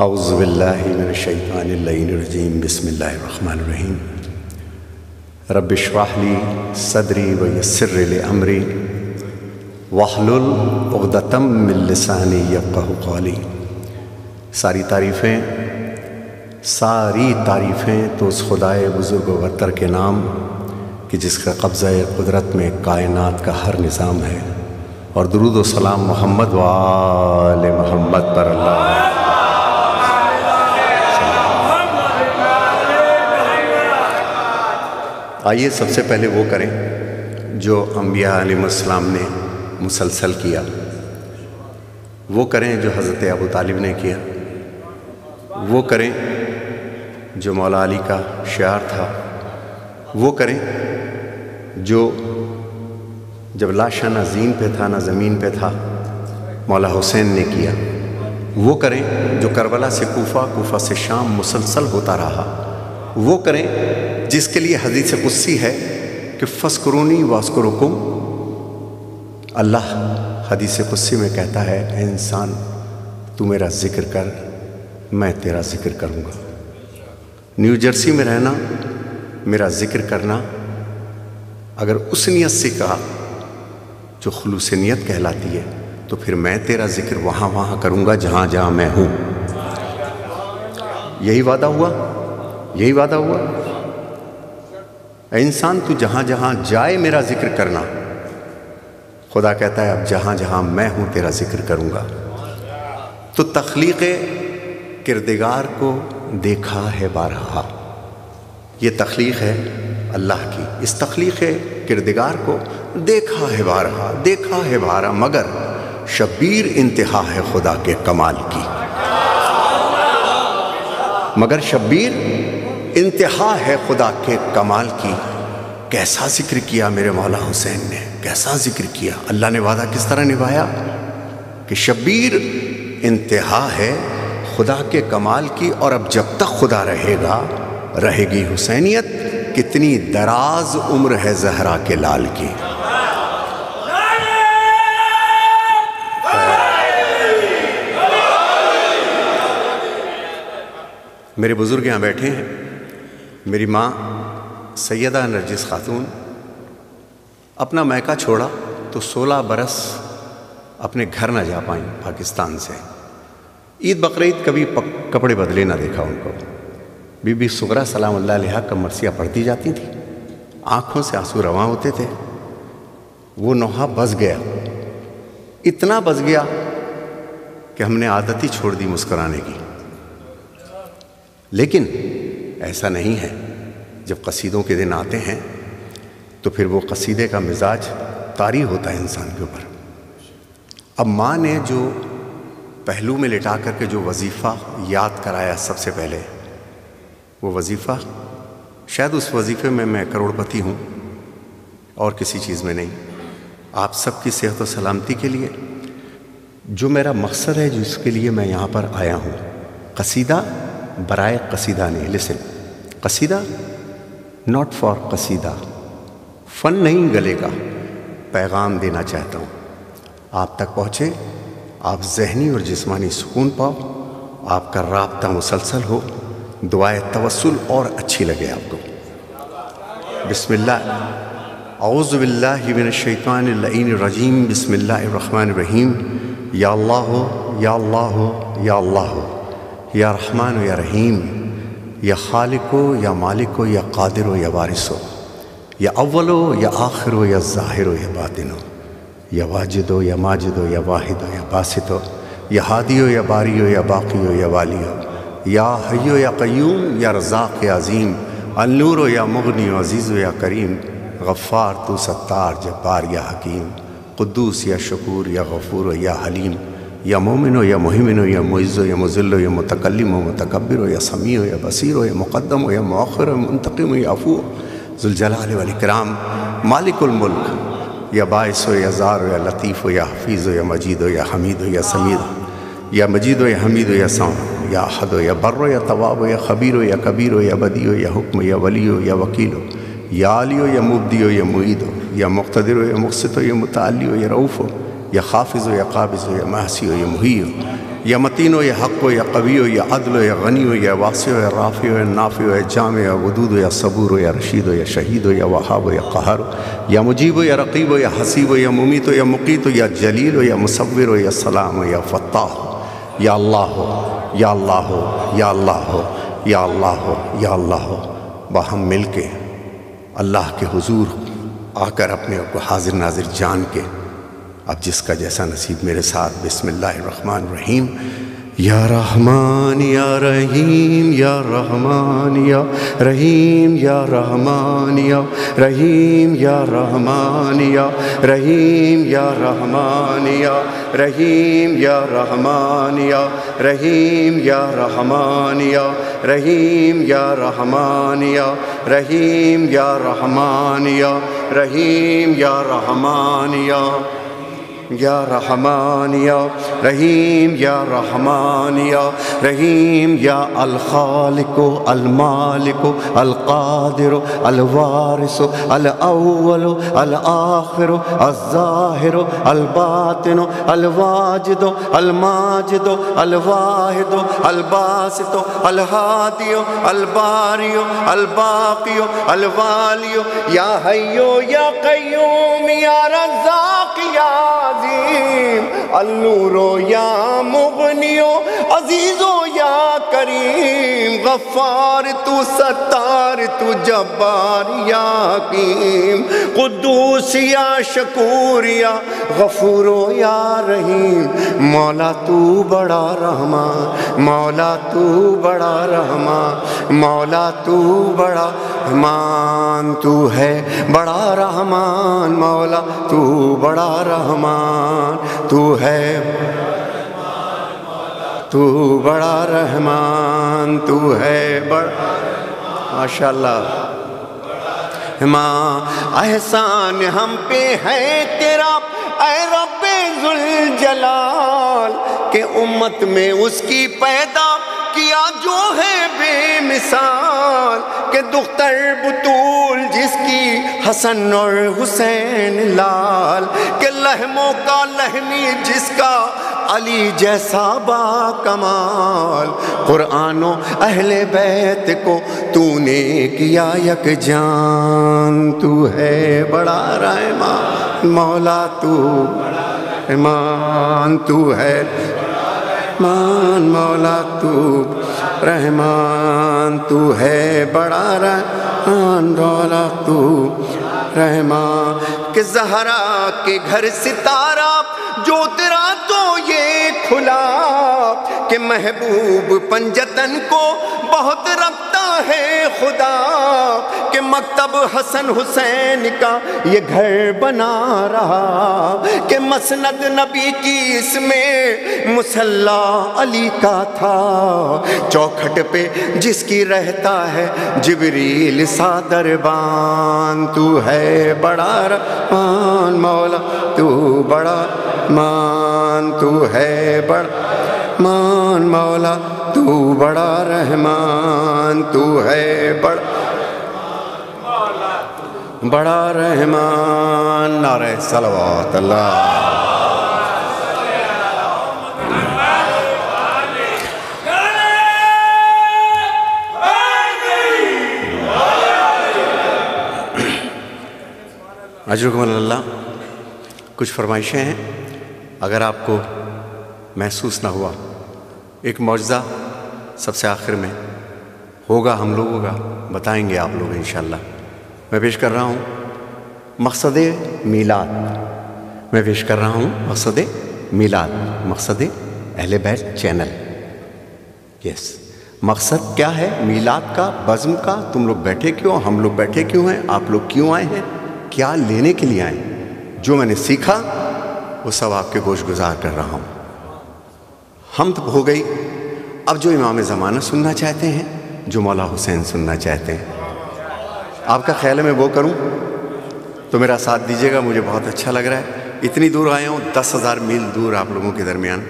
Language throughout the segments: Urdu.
اعوذ باللہ من الشیطان اللعین الرجیم بسم اللہ الرحمن الرحیم رب اشرح لی صدری ویسر لی امری واحلل عقدۃ من لسانی یفقہوا قولی۔ ساری تعریفیں تو اس خدائے بزرگ و برتر کے نام کہ جس کا قبضہ قدرت میں کائنات کا ہر نظام ہے، اور درود و سلام محمد و آل محمد پر اللہ۔ آئیے سب سے پہلے وہ کریں جو انبیاء علیہ السلام نے مسلسل کیا، وہ کریں جو حضرت ابو طالب نے کیا، وہ کریں جو مولا علی کا شعار تھا، وہ کریں جو جب لاشا نہ زین پہ تھا نہ زمین پہ تھا مولا حسین نے کیا، وہ کریں جو کربلا سے کوفہ، کوفہ سے شام مسلسل ہوتا رہا، وہ کریں جس کے لیے حدیث قدسی ہے کہ فَاذْكُرُونِي وَأَذْكُرُكُمْ۔ اللہ حدیث قدسی میں کہتا ہے اے انسان تو میرا ذکر کر، میں تیرا ذکر کروں گا۔ نیو جرسی میں رہنا، میرا ذکر کرنا، اگر اس نیت سے کہا جو خلوص نیت کہلاتی ہے تو پھر میں تیرا ذکر وہاں کروں گا جہاں جہاں میں ہوں۔ یہی وعدہ ہوا، یہی وعدہ ہوا۔ اے انسان تو جہاں جہاں جائے میرا ذکر کرنا۔ خدا کہتا ہے اب جہاں جہاں میں ہوں تیرا ذکر کروں گا۔ تو تخلیق کردگار کو دیکھا ہے بارہا، یہ تخلیق ہے اللہ کی، اس تخلیق کردگار کو دیکھا ہے بارہا، دیکھا ہے بارہا، مگر شبیر انتہا ہے خدا کے کمال کی، مگر شبیر انتہا ہے خدا کے کمال کی۔ کیسا ذکر کیا میرے مولا حسین نے، کیسا ذکر کیا۔ اللہ نے وعدہ کس طرح نبھایا کہ شبیر انتہا ہے خدا کے کمال کی، اور اب جب تک خدا رہے گا رہے گی حسینیت۔ کتنی دراز عمر ہے زہرا کے لال کی۔ میرے بزرگ یہاں بیٹھے ہیں، میری ماں سیدہ نرجس خاتون اپنا میکہ چھوڑا تو 16 برس اپنے گھر نہ جا پائیں پاکستان سے۔ عید بقرعید کبھی کپڑے بدلے نہ دیکھا ان کو۔ بی بی سغرا سلام اللہ علیہا کا مرثیہ پڑھتی جاتی تھی، آنکھوں سے آنسو رواں ہوتے تھے۔ وہ نوحہ بس گیا، اتنا بس گیا کہ ہم نے عادت ہی چھوڑ دی مسکرانے کی۔ لیکن ایسا نہیں ہے، جب قصیدوں کے دن آتے ہیں تو پھر وہ قصیدے کا مزاج طاری ہوتا ہے انسان کے اوپر۔ اب ماں نے جو پہلو میں لٹا کر کے جو وظیفہ یاد کرایا سب سے پہلے، وہ وظیفہ شاید اس وظیفے میں میں کروڑ پتی ہوں اور کسی چیز میں نہیں، آپ سب کی صحت و سلامتی کے لیے جو میرا مقصد ہے، جس کے لیے میں یہاں پر آیا ہوں۔ قصیدہ برائے قصیدہ نہیں، لسن، قصیدہ ناٹ فار قصیدہ، فن نہیں گلے کا، پیغام دینا چاہتا ہوں، آپ تک پہنچے، آپ ذہنی اور جسمانی سکون پاؤ، آپ کا رابطہ مسلسل ہو، دعائے توسل اور اچھی لگے آپ کو۔ بسم اللہ، اعوذ باللہ من الشیطان اللعین الرجیم، بسم اللہ الرحمن الرحیم۔ یا اللہ یا اللہ یا اللہ، یا رحمان یا رحیم، یا خالق ہو یا مالک ہو یا قادر ہو یا وارث ہو، یا اول ہو یا آخر ہو یا ظاہر ہو یا باطن ہو، یا واجد ہو یا ماجد ہو یا واحد ہو یا باسط ہو، یا ہادی ہو یا باری ہو یا باقی ہو یا والی ہو، یا حی ہو یا قیوم یا رزاق یا عظیم، النور ہو یا مغنی ہو، عزیز ہو یا کریم، غفار تو ستار جبار یا حکیم، قدوس یا شکور یا غفور ہو یا حلیم، یا مومن ہو یا محمن ہو یا معز ہو یا مذل ہو یا متکلم ہو متکبر ہو یا سمیع ہو یا بصیر ہو یا مقدم ہو یا مؤخر ہو، منتقم ہو یا عفو، ذوالجلال والاکرام، مالک الملک، یا باعث ہو یا زار ہو یا لطیف ہو یا حفیظ ہو یا مجید ہو یا حمید ہو یا سمید ہو، یا مجید ہو یا حمید ہو یا سون ہو، یا احد ہو یا بر ہو یا تواب ہو یا خبیر ہو یا کبیر ہو یا بدی ہو یا حکم یا ولی ہو یا وکیل ہو، یا علی ہو یا مبدی ہو یا معید ہو، یا مقتدر ہو یا مقسط ہو یا متعلی ہو یا رؤوف ہو، یا خافظ ہو یا قابض ہو یا محسی ہو یا محی ہو، یا متین ہو یا حق ہو یا قوی ہو یا عدل ہو یا غنی ہو یا واسع ہو یا رافع ہو یا نافع ہو یا جامع یا ودود ہو یا صبور ہو یا رشید ہو یا شہید ہو یا وہاب ہو یا قہار ہو یا مجیب ہو یا رقیب ہو یا حسیب ہو یا ممیت ہو یا مقیت ہو یا جلیل ہو یا مصور ہو یا سلام ہو یا فتاح ہو یا اللہ ہو یا اللہ ہو یا اللہ ہو یا اللہ ہو یا اللہ ہو، باہم مل کے اللہ کے حضور آ کر اپنے آپ کو حاضر ناظر جان کے اب جس کا جیسا نصیب میرے ساتھ بسم اللہ الرحمن الرحیم۔ یا رحمان یا رحیم یا رحمان یا رحیم یا رحمان یا رحیم یا رحمان یا رحیم یا رحمان یا رحیم یا رحمان یا رحیم یا رحمان یا رحیم یا رحمان یا رحیم یا رحمان یا رحیم یا رحمان یا رحمان یا رحیم یا رحمان یا رحیم یا الخالق المالک القادر الوارث الاول الآخر الظاہر الباطن الواجد الماجد الواحد الباسط الہادی الباری الباقی الوالی یا حی یا قیوم یا رزاق یا عظیم النور یا مغنی عزیز یا کریم غفار تو ستار تو جبار یا حکیم قدوس یا شکور یا غفور یا رحیم مولا تو بڑا رحمان مولا تو بڑا رحمان مولا تو بڑا رحمان تو ہے بڑا رحمان مولا تو بڑا رحمان تو ہے تو بڑا رحمان تو ہے بڑا ماشاءاللہ ماں احسان ہم پہ ہے تیرا اے رب ذوالجلال کہ امت میں اس کی پیدا کیا جو ہے بے مثال کہ دختر بطول جس کی حسن اور حسین لال کہ لحموں کا لحمی جس کا علی جیسا با کمال قرآن و اہل بیت کو تو نے کیا یک جان تو ہے بڑا رحمان مولا تو رحمان تو ہے رحمان مولا تو رحمان تو ہے بڑا رحمان مولا تو رحمان کہ زہرا کے گھر ستارہ جو تیرا تو یہ کھلا کہ محبوب پنجتن کو بہت رکھتا ہے خدا کہ مکتب حسن حسین کا یہ گھر بنا رہا کہ مسند نبی کی اس میں مصلی علی کا تھا چوکھٹ پہ جس کی رہتا ہے جبریل سا دربان تو ہے بڑا رحمان مولا تو بڑا رحمان تو ہے بڑا رحمان مولا تو بڑا رحمان تو ہے بڑا رحمان نعرہ صلوات اللہ اجرکم اللہ۔ کچھ فرمائشیں ہیں، اگر آپ کو محسوس نہ ہوا، ایک معجزہ سب سے آخر میں ہوگا ہم لوگوں کا، بتائیں گے آپ لوگ انشاءاللہ۔ میں پیش کر رہا ہوں مقصد میلاد، میں پیش کر رہا ہوں مقصد میلاد، مقصد اہل بیت چینل۔ یس، مقصد کیا ہے میلاد کا، بزم کا؟ تم لوگ بیٹھے کیوں، ہم لوگ بیٹھے کیوں ہیں، آپ لوگ کیوں آئے ہیں، کیا لینے کے لیے آئے ہیں؟ جو میں نے سیکھا وہ سب آپ کے گوش گزار کر رہا ہوں۔ حمد ہو گئی، اب جو امام زمانہ سننا چاہتے ہیں، جو مولا حسین سننا چاہتے ہیں، آپ کا خیال ہے میں وہ کروں تو میرا ساتھ دیجیے گا، مجھے بہت اچھا لگ رہا ہے۔ اتنی دور آیا ہوں، 10,000 میل دور آپ لوگوں کے درمیان۔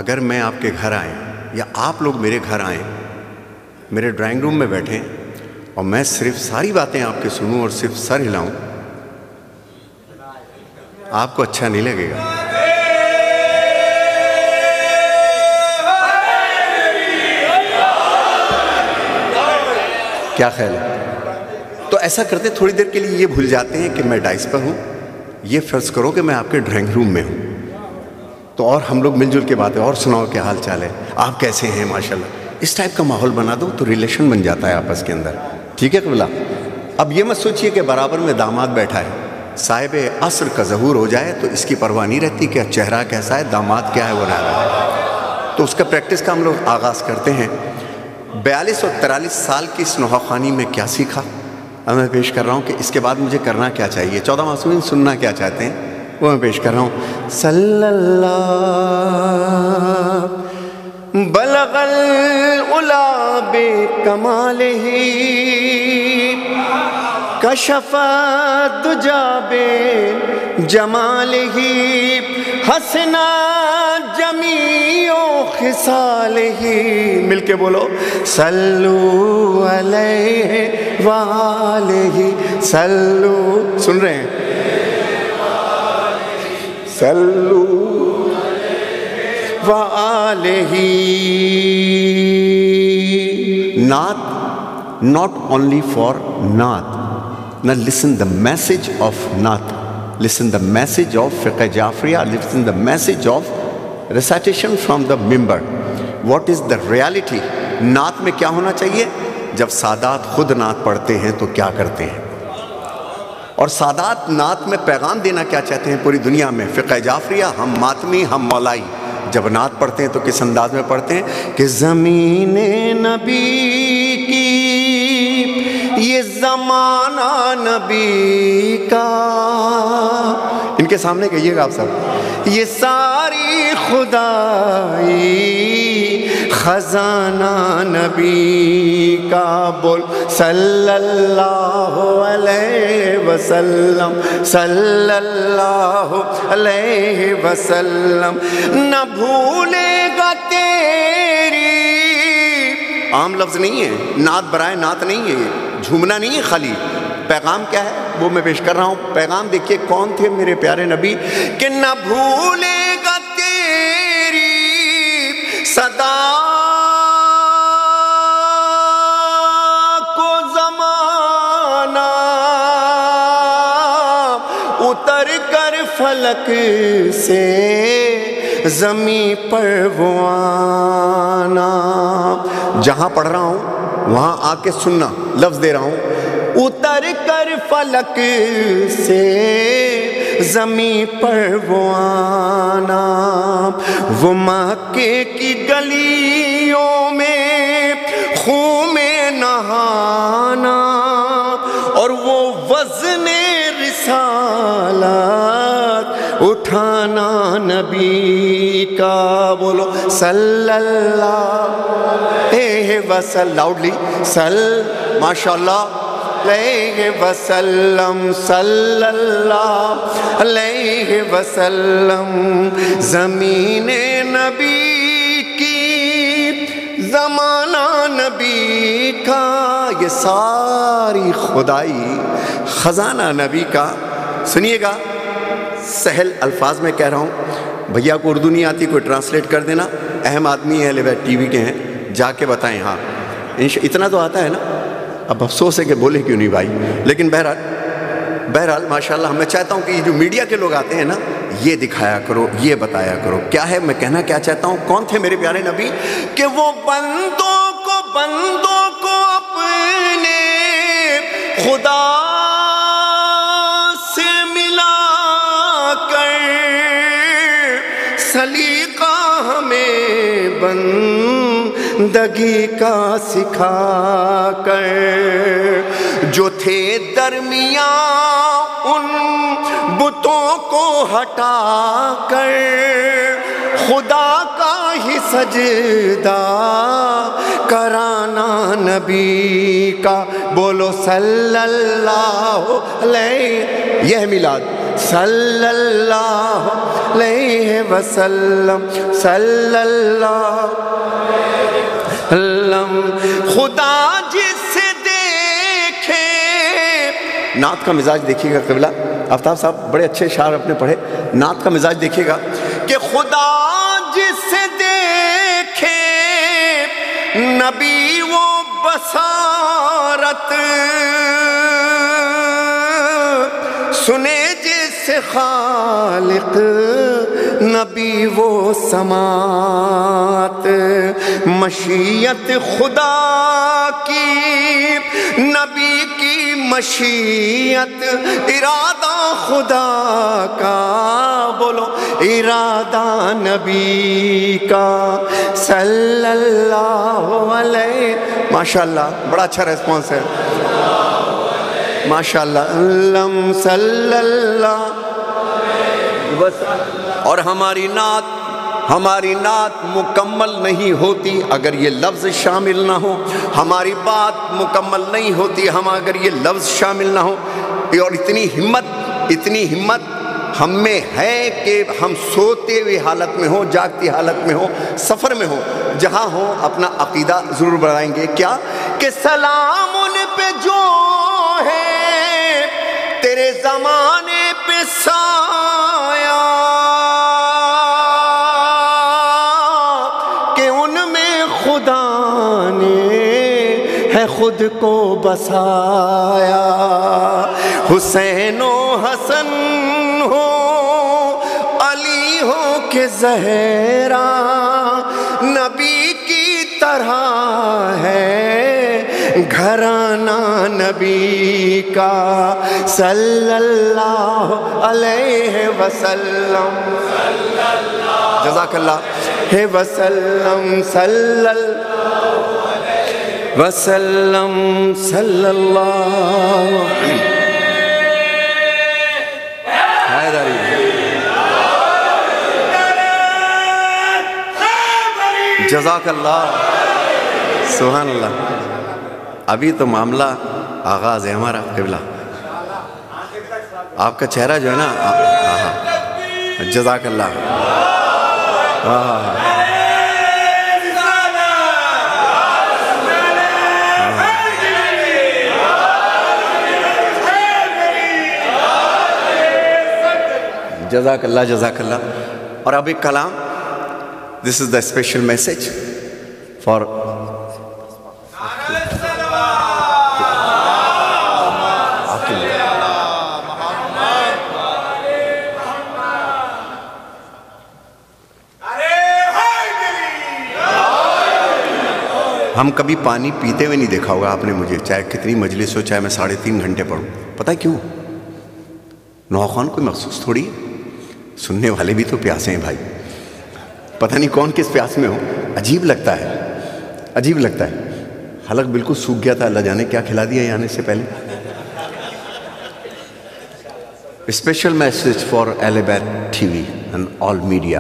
اگر میں آپ کے گھر آئیں یا آپ لوگ میرے گھر آئیں، میرے ڈرائنگ روم میں بیٹھیں اور میں صرف ساری باتیں آپ کے سنوں اور صرف سر ہلاؤں، آپ کو اچھا نہیں لگے گا۔ کیا خیال ہے؟ تو ایسا کرتے تھوڑی دیر کے لیے یہ بھول جاتے ہیں کہ میں ڈائس پر ہوں. یہ فرض کرو کہ میں آپ کے ڈرائنگ روم میں ہوں تو اور ہم لوگ مل جل کے باتیں، اور سناؤ کیا حال چال ہے، آپ کیسے ہیں، ماشاءاللہ. اس ٹائپ کا ماحول بنا دو تو ریلیشن بن جاتا ہے آپس کے اندر. ٹھیک ہے قبلہ؟ اب یہ مت سوچئے کہ برابر میں داماد بیٹھا ہے، صاحب عصر کا ظہور ہو جائے تو اس کی پرواہ نہیں رہتی کہ چہرہ کیسا ہے، داماد کیا ہے، وہ نہ رہے. تو اس کا پریکٹس کا ہم لوگ آغاز کرتے ہیں. 42 اور 43 سال کی اس نوحہ میں کیا سیکھا اب میں پیش کر رہا ہوں کہ اس کے بعد مجھے کرنا کیا چاہیے. 14 معصومین سننا کیا چاہتے ہیں وہ میں پیش کر رہا ہوں. صلی اللہ بلغ العلا بکمالہ کشف الدجی بجمالہ حسنا جمیع خصالہ. مل کے بولو صلو علیہ وآلہ. صلو، سن رہے ہیں؟ صلو وآلہ. نعت not only for نعت. Now listen the message of Naat, listen the message of Fiqh Jafriya, listen the message of recitation from the mimbar. What is the reality? نعت میں کیا ہونا چاہیے؟ جب سادات خود نعت پڑھتے ہیں تو کیا کرتے ہیں، اور سادات نعت میں پیغام دینا کیا چاہتے ہیں پوری دنیا میں. فقہ جعفریہ ہم ماتمی ہم مولائی جب نعت پڑھتے ہیں تو کس انداز میں پڑھتے ہیں کہ زمین نبی کی یہ زمانہ نبی کا. ان کے سامنے کہیے گا آپ سب، یہ ساری خدائی خزانہ نبی کا. بول صلی اللہ علیہ وسلم، صلی اللہ علیہ وسلم. نہ بھولے گا تیری، عام لفظ نہیں ہے، نعت برائے نعت نہیں ہے، جھومنا نہیں ہے خالی. پیغام کیا ہے وہ میں پیش کر رہا ہوں. پیغام دیکھیے کون تھے میرے پیارے نبی کہ نہ بھولے گا تیری صدا کو زمانہ، اتر کر فلک سے زمین پر وہ آنا. جہاں پڑھ رہا ہوں وہاں آ کے سننا. لفظ دے رہا ہوں، اتر کر فلک سے زمین پر وہ آنا. وہ مکے کی گلیوں میں خون میں نہانا، اور وہ وزن رسالت اٹھانا نبی کا. بولو صلی اللہ علیہ وسلم، لاؤڈلی ماشاءاللہ علیہ وسلم، صلی اللہ علیہ وسلم. زمین نبی کی زمانہ نبی کا، یہ ساری خدائی خزانہ نبی کا. سنیے گا، سہل الفاظ میں کہہ رہا ہوں. بھیا کو اردو نہیں آتی، کوئی ٹرانسلیٹ کر دینا. اہم آدمی ہیں، ٹی وی کے ہیں، جا کے بتائیں. ہاں اتنا تو آتا ہے نا. اب افسوس ہے کہ بولے کیوں نہیں بھائی، لیکن بہرحال ماشاءاللہ میں چاہتا ہوں کہ یہ جو میڈیا کے لوگ آتے ہیں نا، یہ دکھایا کرو، یہ بتایا کرو. کیا ہے میں کہنا کیا چاہتا ہوں، کون تھے میرے پیارے نبی کہ وہ بندوں کو اپنے خدا سے ملا کر سلیقہ ہمیں بندگی کا سکھا کر. جو تھے درمیان ان بتوں کو ہٹا کر خدا کا ہی سجدہ کرانا نبی کا. بولو صلی اللہ علیہ، یہ میلاد، صلی اللہ علیہ وسلم، صلی اللہ علیہ وسلم. خدا جس دیکھے، نعت کا مزاج دیکھیے گا قبلہ. آفتاب صاحب بڑے اچھے اشعار اپنے پڑھے. نعت کا مزاج دیکھیے گا کہ خدا جس دیکھے نبی وہ بصارت سنے جیسے خالق نبی وہ سماعت مشیت خدا کی نبی کی مشیت ارادہ خدا کا بولو ارادہ نبی کا صلی اللہ علیہ ماشاءاللہ بڑا اچھا ریسپانس ہے ماشاءاللہ علم صلی اللہ اور ہماری نعت مکمل نہیں ہوتی اگر یہ لفظ شامل نہ ہو ہماری بات مکمل نہیں ہوتی اگر یہ لفظ شامل نہ ہو اور اتنی ہمت ہم میں ہے کہ ہم سوتے ہوئے حالت میں ہوں جاگتی حالت میں ہوں سفر میں ہوں جہاں ہوں اپنا عقیدہ ضرور بڑھائیں گے کیا کہ سلام ان پہ جو ہے تیرے زمانے پہ سایہ کہ ان میں خدا نے ہے خود کو بسایا حسین و حسن ہو علی ہو کہ زہرا نبی کی طرح ہے گھرانہ نبی کا صلی اللہ علیہ وسلم جزاک اللہ وسلم صلی اللہ علیہ وسلم صلی اللہ جزاک اللہ سبحان اللہ ابھی تو معاملہ آغاز ہے ہمارا قبلہ آپ کا چہرہ جو ہے نا جزاک اللہ جزاک اللہ جزاک اللہ اور اب ایک کلام this is the special message for ہم کبھی پانی پیتے ہوئے نہیں دیکھا ہوگا آپ نے مجھے چاہے کتنی مجلس ہو چاہے میں 3.5 گھنٹے پڑھوں پتہ کیوں نوخوان کوئی مخصوص تھوڑی سننے والے بھی تو پیاسے ہیں بھائی پتہ نہیں کون کس پیاس میں ہو عجیب لگتا ہے حلق بالکل سوکھ گیا تھا اللہ جانے کیا کھلا دیا یہ آنے سے پہلے اسپیشل میسج فار اہل بیت T V and all media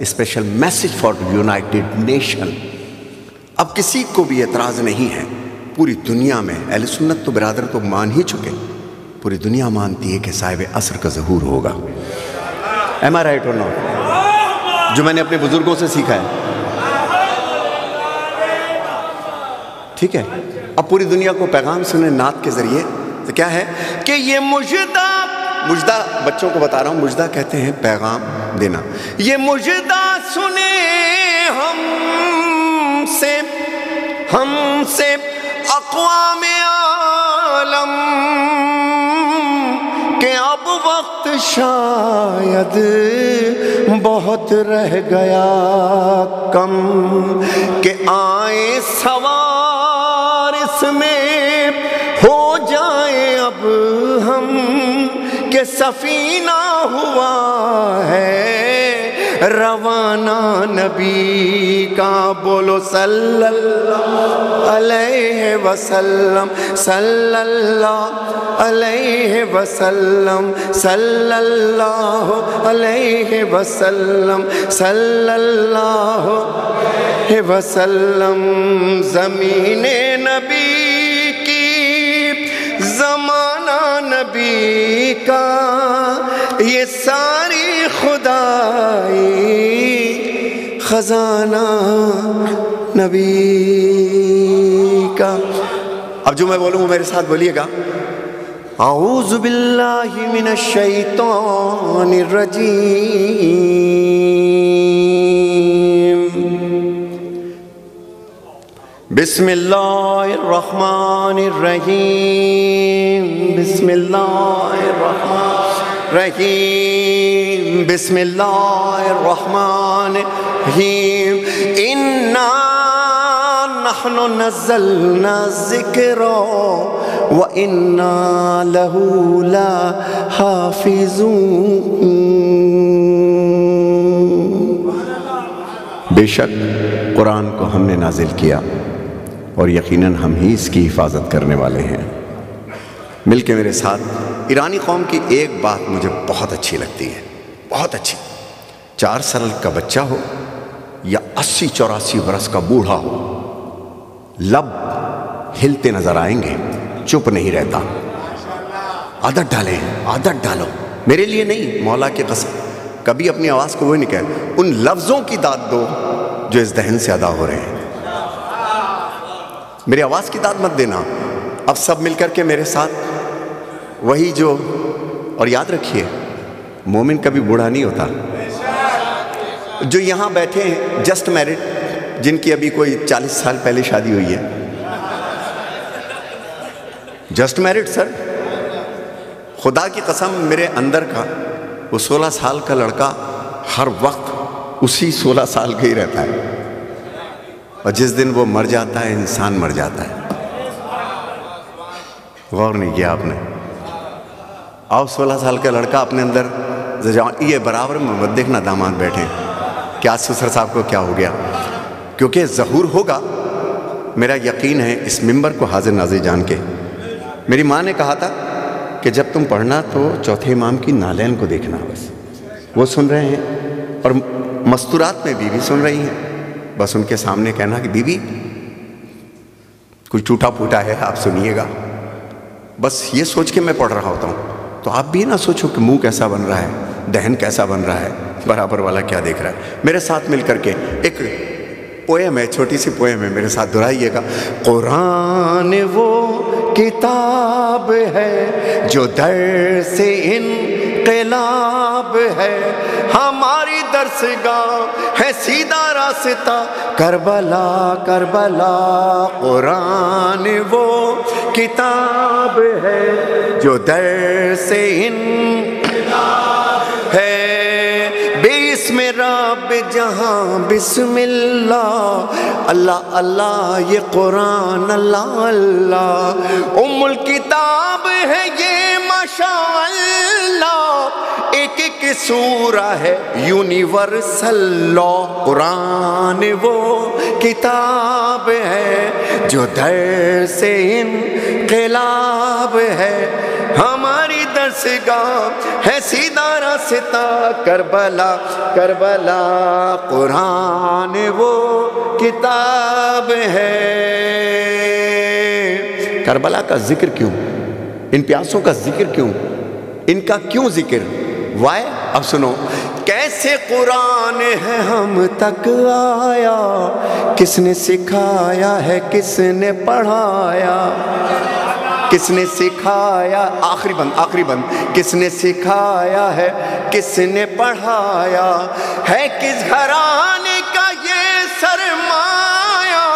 special message for United nation اب کسی کو بھی اعتراض نہیں ہے پوری دنیا میں اہل سنت تو برادر تو مان ہی چکے پوری دنیا مانتی ہے کہ صاحب عصر کا ظہور ہوگا am I right or not جو میں نے اپنے بزرگوں سے سیکھا ہے ٹھیک ہے اب پوری دنیا کو پیغام سنیں نعت کے ذریعے تو کیا ہے کہ یہ مجدہ بچوں کو بتا رہا ہوں مجدہ کہتے ہیں پیغام دینا یہ مجدہ سنیں ہم سے اقوام عالم کہ اب وقت شاید بہت رہ گیا کم کہ آئیں سوار اس میں ہو جائیں اب ہم کہ سفینہ ہوا ہے روانہ نبی کا بولو صلی اللہ علیہ وسلم صلی اللہ علیہ وسلم صلی اللہ علیہ وسلم صلی اللہ علیہ وسلم زمین نبی کی زمانہ نبی کا یہ ساری خدائی خزانہ نبی کا اب جو میں بولوں وہ میرے ساتھ بولیے گا اعوذ باللہ من الشیطان الرجیم بسم اللہ الرحمن الرحیم، بسم اللہ الرحمن الرحیم، بسم اللہ الرحمن الرحیم، انا نحن نزلنا الذکر وَإِنَّا لَهُ لَحَافِظُونَ۔ بے شک قرآن کو ہم نے نازل کیا اور یقیناً ہم ہی اس کی حفاظت کرنے والے ہیں۔ مل کے میرے ساتھ ایرانی قوم کی ایک بات مجھے بہت اچھی لگتی ہے، بہت اچھی۔ 4 سال کا بچہ ہو یا 80-84 برس کا بوڑھا ہو، لب ہلتے نظر آئیں گے، چپ نہیں رہتا۔ عادت ڈالیں، عادت ڈالو، میرے لیے نہیں، مولا کی قسم، کبھی اپنی آواز کو وہ نہیں کہے، ان لفظوں کی داد دو جو اس دہن سے ادا ہو رہے ہیں۔ میری آواز کی داد مت دینا۔ اب سب مل کر کے میرے ساتھ وہی جو، اور یاد رکھیے مومن کبھی بوڑھا نہیں ہوتا۔ جو یہاں بیٹھے ہیں جسٹ میرڈ، جن کی ابھی کوئی 40 سال پہلے شادی ہوئی ہے، جسٹ میرڈ سر، خدا کی قسم میرے اندر کا وہ 16 سال کا لڑکا ہر وقت اسی 16 سال کا ہی رہتا ہے، اور جس دن وہ مر جاتا ہے انسان مر جاتا ہے۔ غور نہیں کیا آپ نے؟ آؤ 16 سال کا لڑکا اپنے اندر یہ برابر میں مت دیکھنا داماد بیٹھے کیا سسر صاحب کو کیا ہو گیا، کیونکہ ظہور ہوگا، میرا یقین ہے اس ممبر کو حاضر ناظر جان کے۔ میری ماں نے کہا تھا کہ جب تم پڑھنا تو چوتھے امام کی نالین کو دیکھنا، بس وہ سن رہے ہیں، اور مستورات میں بیوی سن رہی ہیں، بس ان کے سامنے کہنا کہ بیوی کچھ ٹوٹا پھوٹا ہے آپ سنیے گا، بس یہ سوچ کے میں پڑھ رہا ہوتا ہوں۔ تو آپ بھی نہ سوچو کہ منہ کیسا بن رہا ہے، دہن کیسا بن رہا ہے، برابر والا کیا دیکھ رہا ہے۔ میرے ساتھ مل کر کے ایک پویم ہے، چھوٹی سی پویم ہے، میرے ساتھ دہرائیے گا۔ قرآن وہ کتاب ہے جو در سے انقلاب ہے، ہماری درسگاہ ہے سیدھا راستہ کربلا کربلا۔ قرآن وہ کتاب ہے جو در سے انقلاب ہے، بسم رب جہاں بسم اللہ، اللہ اللہ یہ قرآن اللہ اللہ، ام الکتاب ہے یہ ماشاءاللہ، ایک ایک سورہ ہے یونیورسل لا۔ قرآن وہ کتاب ہے جو در سے انقلاب ہے، ہماری درسگاہ ہے سیدھا راستہ کربلا کربلا۔ قرآن وہ کتاب ہے۔ کربلا کا ذکر کیوں؟ ان پیاسوں کا ذکر کیوں؟ ان کا کیوں ذکر؟ وائے؟ اب سنو، کیسے قرآن ہے ہم تک آیا، کس نے سکھایا ہے کس نے پڑھایا، کس نے سکھایا، آخری بند آخری بند، کس نے سکھایا ہے کس نے پڑھایا، ہے کس گھرانے کا یہ سرمایہ،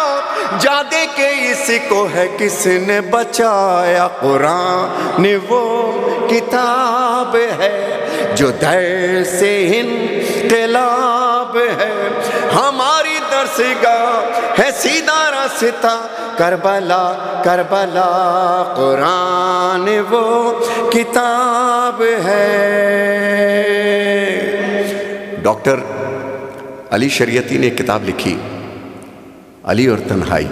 جا دے کے اس کو ہے کس نے بچایا۔ قرآن وہ کتاب ہے جو در سے انقلاب ہے، ہماری درسگاہ ہے سیدھا راستہ کربلا کربلا۔ قرآن وہ کتاب ہے۔ ڈاکٹر علی شریعتی نے ایک کتاب لکھی، علی اور تنہائی،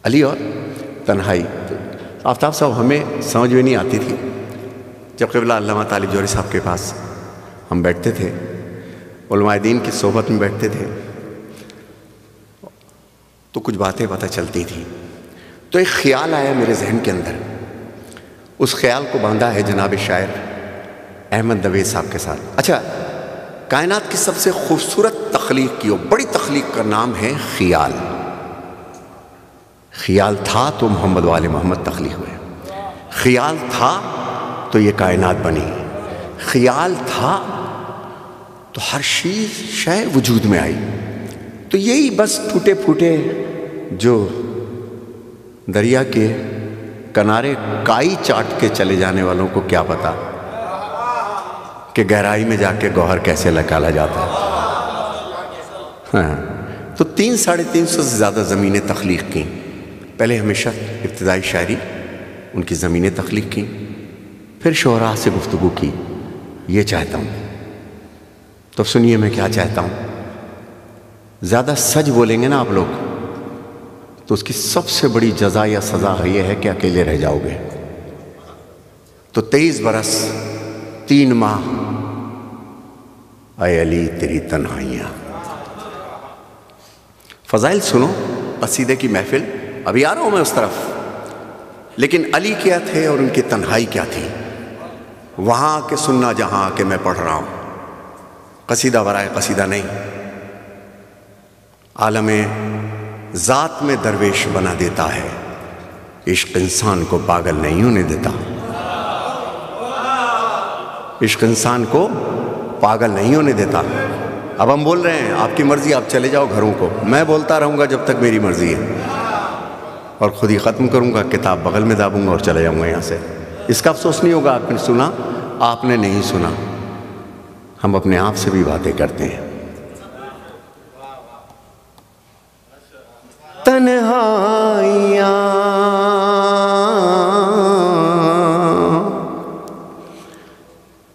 علی اور تنہائی۔ آفتاب صاحب ہمیں سمجھ میں نہیں آتی تھی، جب قبلہ علامہ طالب جوہری صاحب کے پاس ہم بیٹھتے تھے، علماء دین کی صحبت میں بیٹھتے تھے، تو کچھ باتیں پتہ چلتی تھی، تو ایک خیال آیا میرے ذہن کے اندر، اس خیال کو باندھا ہے جناب شاعر احمد دوید صاحب کے ساتھ۔ اچھا، کائنات کی سب سے خوبصورت تخلیق کی اور بڑی تخلیق کا نام ہے خیال۔ خیال تھا تو محمد و آل محمد تخلیق ہوئے، خیال تھا تو یہ کائنات بنی، خیال تھا تو ہر شے وجود میں آئی۔ تو یہی بس ٹوٹے پھوٹے جو دریا کے کنارے کائی چاٹ کے چلے جانے والوں کو کیا پتا کہ گہرائی میں جا کے گوہر کیسے نکالا جاتا ہے. ہاں تو 300-350 سے زیادہ زمینیں تخلیق کی. پہلے ہمیشہ ابتدائی شاعری ان کی زمینیں تخلیق کی، پھر شعراء سے گفتگو کی. یہ چاہتا ہوں تو سنیے میں کیا چاہتا ہوں. زیادہ سچ بولیں گے نا آپ لوگ تو اس کی سب سے بڑی جزا یا سزا یہ ہے کہ اکیلے رہ جاؤ گے. تو 23 برس 3 ماہ اے علی تیری تنہائیاں. فضائل سنو قصیدے کی محفل. ابھی آ رہا ہوں میں اس طرف، لیکن علی کیا تھے اور ان کی تنہائی کیا تھی وہاں کے سننا جہاں کہ میں پڑھ رہا ہوں. قصیدہ برائے قصیدہ نہیں، عالم ذات میں درویش بنا دیتا ہے، عشق انسان کو پاگل نہیں ہونے دیتا. عشق انسان کو پاگل نہیں ہونے دیتا. اب ہم بول رہے ہیں آپ کی مرضی، آپ چلے جاؤ گھروں کو. میں بولتا رہوں گا جب تک میری مرضی ہے، اور خود ہی ختم کروں گا، کتاب بغل میں دابوں گا اور چلے جاؤں گا یہاں سے. اس کا افسوس نہیں ہوگا آپ نے سنا، آپ نے نہیں سنا. ہم اپنے آپ سے بھی باتیں کرتے ہیں. تنہائیاں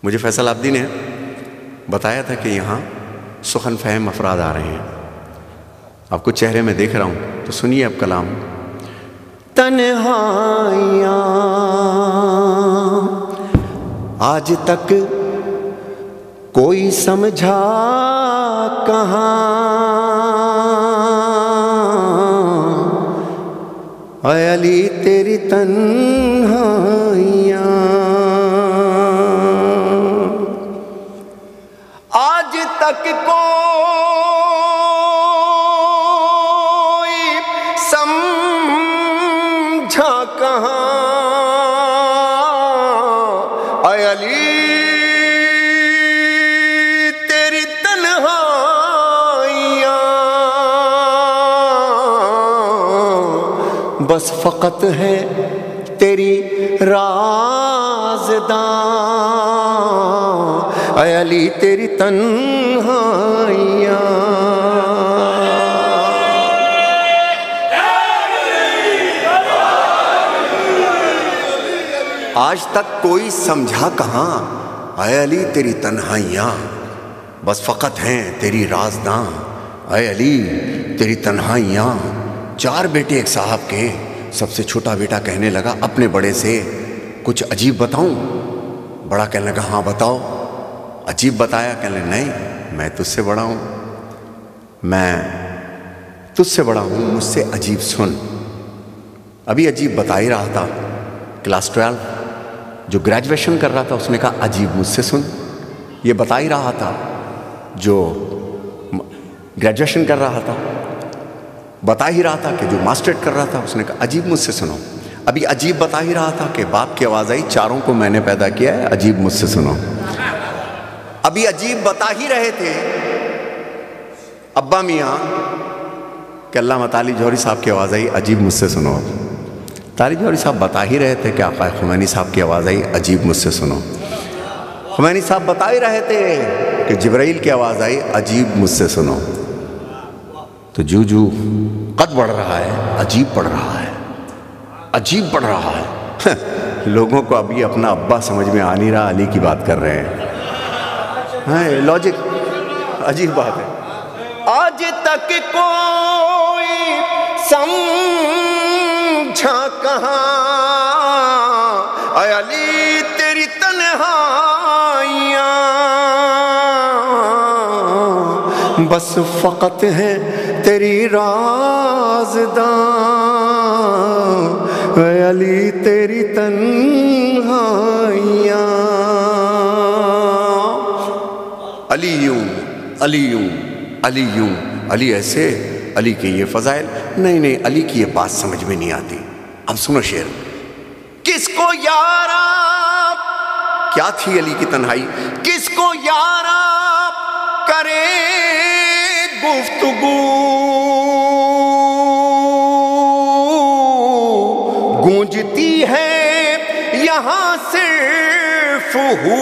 مجھے فیصل عابدی نے بتایا تھا کہ یہاں سخن فہم افراد آ رہے ہیں. آپ کو چہرے میں دیکھ رہا ہوں تو سنیے اب کلام. تنہائیاں آج تک کوئی سمجھا کہاں، اے علی تیری تنہائیاں. آج تک کوئی سمجھا کہاں، اے علی تیری تنہائیاں. بس فقط ہے تیری رازداں، اے علی تیری تنہائیاں. آج تک کوئی سمجھا کہاں، اے علی تیری تنہائیاں. بس فقط ہیں تیری رازداں، اے علی تیری تنہائیاں. 4 بیٹے ایک صاحب کے. سب سے چھوٹا بیٹا کہنے لگا اپنے بڑے سے کچھ عجیب بتاؤں؟ بڑا کہنے لگا ہاں بتاؤ. عجیب بتایا، کہنے لگا نہیں میں تجھ سے بڑا ہوں، میں تجھ سے بڑا ہوں، مجھ سے عجیب سن. ابھی عجیب بتا ہی رہا تھا. کلاس 12 جو گریجویشن کر رہا تھا اس نے کہا عجیب مجھ سے سن. یہ بتا ہی رہا تھا جو گریجویشن کر رہا تھا، بتا ہی رہا تھا کہ جو ماسٹریٹ کر رہا تھا اس نے کہا عجیب مجھ سے سنو. ابھی عجیب بتا ہی رہا تھا کہ باپ کی آواز آئی چاروں کو میں نے پیدا کیا ہے، عجیب مجھ سے سنو. ابھی عجیب بتا ہی رہے تھے ابا میاں کہ علامہ طالی جوہری صاحب کی آواز آئی عجیب مجھ سے سنو. طالی جوہری صاحب بتا ہی رہے تھے کہ آقا خمینی صاحب کی آواز آئی عجیب مجھ سے سنو. خمینی صاحب بتا ہی رہے تھے کہ جبرائیل کی آواز آئی عجیب مجھ سے سنو. تو جو قد بڑھ رہا ہے عجیب پڑھ رہا ہے، عجیب پڑھ رہا ہے. لوگوں کو ابھی اپنا ابا سمجھ میں آ نہیں رہا، علی کی بات کر رہے ہیں. ہاں لاجک عجیب بات ہے. آج تک کوئی سمجھا کہاں، اے علی تیری تنہائیاں. بس فقط ہے تیری رازداں، اے علی تیری تنہائیاں. علی یوں، علی یوں، علی یوں، علی ایسے، علی کے یہ فضائل. نہیں علی کی یہ بات سمجھ میں نہیں آتی. اب سنو شعر. کس کو یارا کیا تھی علی کی تنہائی، کس کو یارا کرے گفتگو گونجتی ہے یہاں صرف ہو،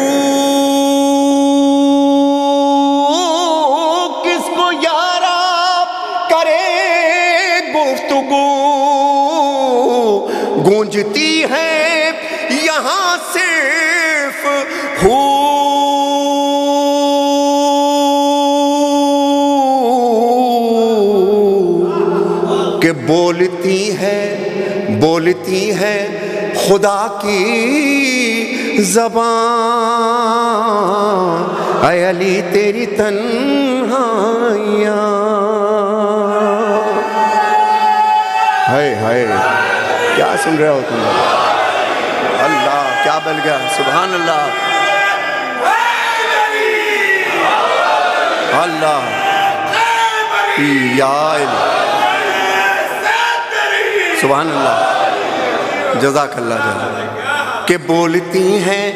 کس کو یارا کرے گفتگو گونجتی ہے یہاں صرف ہو، کہ بولتی ہے خدا کی زبان، اے علی تیری تنہائیاں، ہائے ہائے کیا سن رہے ہو تم لوگ؟ اللہ کیا بل گیا، سبحان اللہ، اللہ یا الہ، سبحان اللہ، جزاک اللہ جزاک، کہ بولتی ہیں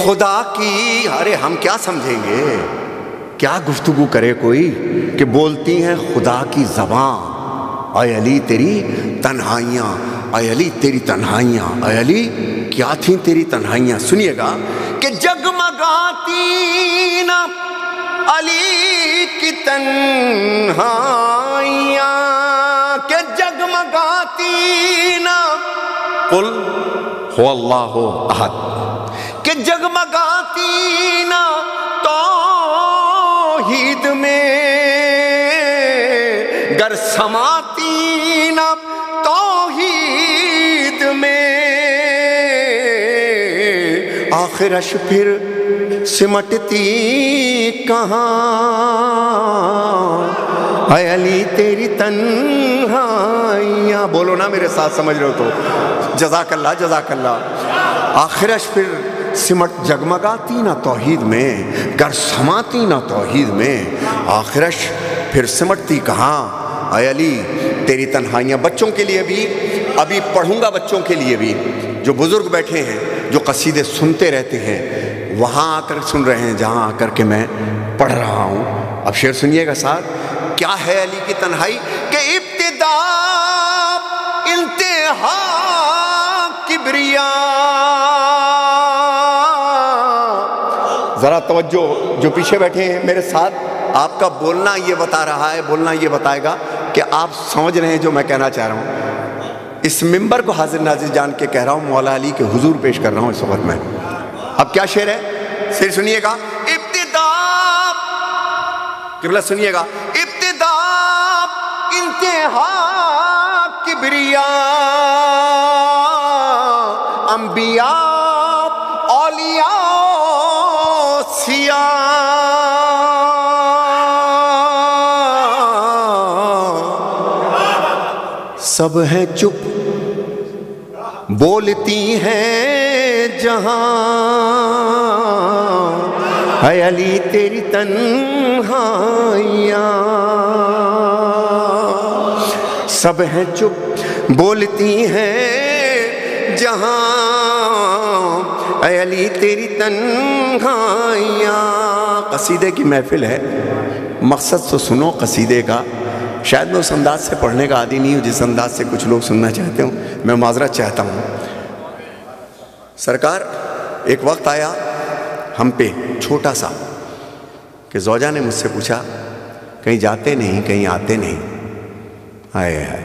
خدا کی، ارے ہم کیا سمجھیں گے، کیا گفتگو کرے کوئی، کہ بولتی ہیں خدا کی زبان، اے علی تیری تنہائیاں، اے علی تیری تنہائیاں، اے علی کیا تھیں تیری تنہائیاں؟ سنیے گا کہ جگمگاتی نا علی کی تنہائیاں، کہ جگمگاتی نا قل هو اللہ احد، کہ جگمگاتی نا توحید میں، گر سماتی نا توحید میں، آخرش پھر سمٹتی کہاں، اے علی تیری تنہائیاں، بولو نا میرے ساتھ، سمجھ رہے ہو تو جزاک اللہ جزاک اللہ، آخرش پھر سمٹ جگمگاتی نہ توحید میں، گر سماتی نہ توحید میں، آخرش پھر سمٹتی کہاں، اے علی تیری تنہائیاں۔ بچوں کے لیے بھی ابھی پڑھوں گا، بچوں کے لیے بھی جو بزرگ بیٹھے ہیں، جو قصیدے سنتے رہتے ہیں، وہاں آ کر سن رہے ہیں جہاں آ کر کے میں پڑھ رہا ہوں۔ اب شعر سنیے گا ساتھ، کیا ہے علی کی تنہائی، کہ ابتدا انتہا کبریا، ذرا توجہ جو پیچھے بیٹھے ہیں میرے ساتھ، آپ کا بولنا یہ بتا رہا ہے، بولنا یہ بتائے گا کہ آپ سمجھ رہے ہیں جو میں کہنا چاہ رہا ہوں۔ اس ممبر کو حاضر ناظر جان کے کہہ رہا ہوں، مولا علی کے حضور پیش کر رہا ہوں اس وقت میں۔ اب کیا شعر ہے، صرف سنیے گا، ابتدا قبلہ سنیے گا، ابتدا انتہا کبریا، انبیاء اولیاء سیاہ، سب ہیں چپ بولتی ہیں جہاں، اے علی تیری تنہائیاں، سب ہیں چپ بولتی ہیں جہاں، اے علی تیری تنہائیاں۔ قصیدے کی محفل ہے، مقصد تو سنو قصیدے کا، شاید میں اس انداز سے پڑھنے کا عادی نہیں ہوں جس انداز سے کچھ لوگ سننا چاہتے ہوں، میں معذرت چاہتا ہوں۔ سرکار ایک وقت آیا ہم پہ چھوٹا سا کہ زوجہ نے مجھ سے پوچھا کہیں جاتے نہیں، کہیں آتے نہیں، آئے آئے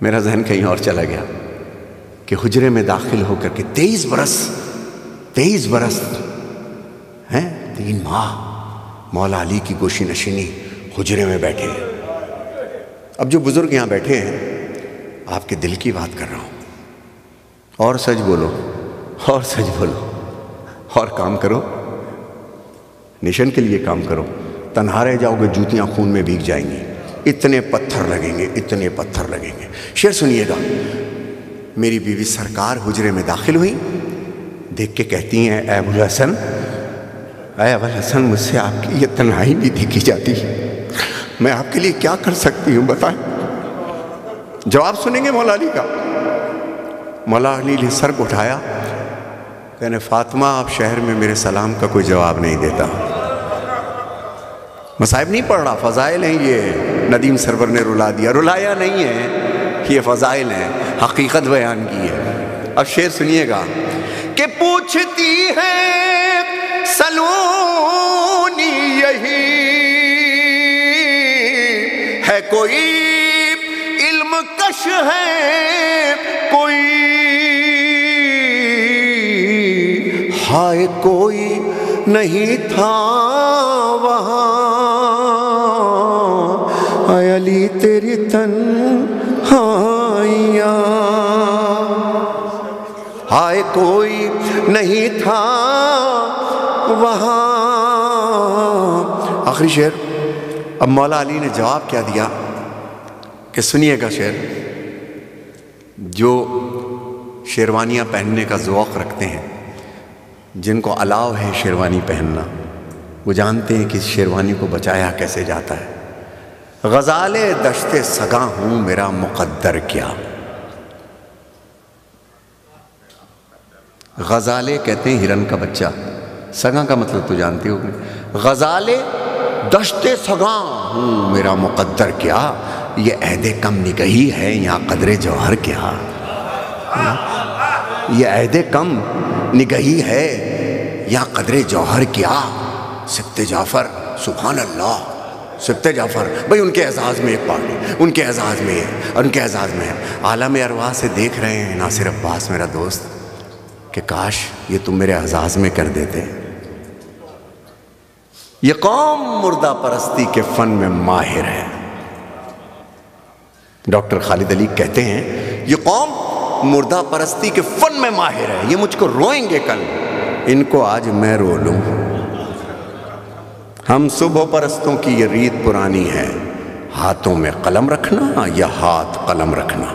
میرا ذہن کہیں اور چلا گیا کہ حجرے میں داخل ہو کر کے 23 برس ہیں، 3 ماہ مولا علی کی گوشی نشینی حجرے میں بیٹھے ہیں۔ اب جو بزرگ یہاں بیٹھے ہیں، آپ کے دل کی بات کر رہا ہوں، اور سچ بولو، اور سچ بولو، اور کام کرو، نیشن کے لیے کام کرو، تنہا رہ جاؤ گے جوتیاں خون میں بھیگ جائیں گی، اتنے پتھر لگیں گے، اتنے پتھر لگیں گے۔ شعر سنیے گا، میری بیوی سرکار حجرے میں داخل ہوئی، دیکھ کے کہتی ہیں اے ابوالحسن، اے ابوالحسن مجھ سے آپ کی یہ تنہائی نہیں دیکھی جاتی، میں آپ کے لیے کیا کر سکتی ہوں بتائیں۔ جواب سنیں گے مولا علی کا۔ مولا علی نے سر کو اٹھایا، کہنے فاطمہ آپ شہر میں میرے سلام کا کوئی جواب نہیں دیتا، مصائب نہیں پڑھ رہا، فضائل ہیں یہ، ندیم سرور نے رلا دیا، رلایا نہیں ہے، یہ فضائل ہیں، حقیقت بیان کی ہے۔ اب شعر سنیے گا کہ پوچھتی ہے سلونی یہی ہے، کوئی علم کش ہے کوئی، ہائے کوئی نہیں تھا وہاں، اے علی تیری تنہائیاں، ہائے کوئی نہیں تھا وہاں۔ آخری شعر، اب مولا علی نے جواب کیا دیا کہ سنیے گا شعر، جو شیروانیاں پہننے کا ذوق رکھتے ہیں، جن کو الاؤ ہے شیروانی پہننا، وہ جانتے ہیں کہ اس شیروانی کو بچایا کیسے جاتا ہے۔ غزال دشت سگاں ہوں میرا مقدر کیا، غزالے کہتے ہیں ہرن کا بچہ، سگاں کا مطلب تو جانتے ہو، غزال دشت سگاں ہوں میرا مقدر کیا، یہ عہد کم نگہی ہے یہاں قدر جوہر کیا، یہ عہد کم نگہی ہے یہاں قدر جوہر کیا۔ سبت جعفر، سبحان اللہ، سبت جعفر، بھئی ان کے اعزاز میں ایک پارٹی، ان کے اعزاز میں ہے، اور ان کے اعزاز میں ہے۔ عالم ارواح سے دیکھ رہے ہیں ناصر عباس میرا دوست کہ کاش یہ تم میرے اعزاز میں کر دیتے۔ یہ قوم مردہ پرستی کے فن میں ماہر ہے۔ ڈاکٹر خالد علی کہتے ہیں یہ قوم مردہ پرستی کے فن میں ماہر ہے، یہ مجھ کو روئیں گے کل، ان کو آج میں رو لوں۔ ہم صبح پرستوں کی یہ ریت پرانی ہے، ہاتھوں میں قلم رکھنا یا ہاتھ قلم رکھنا۔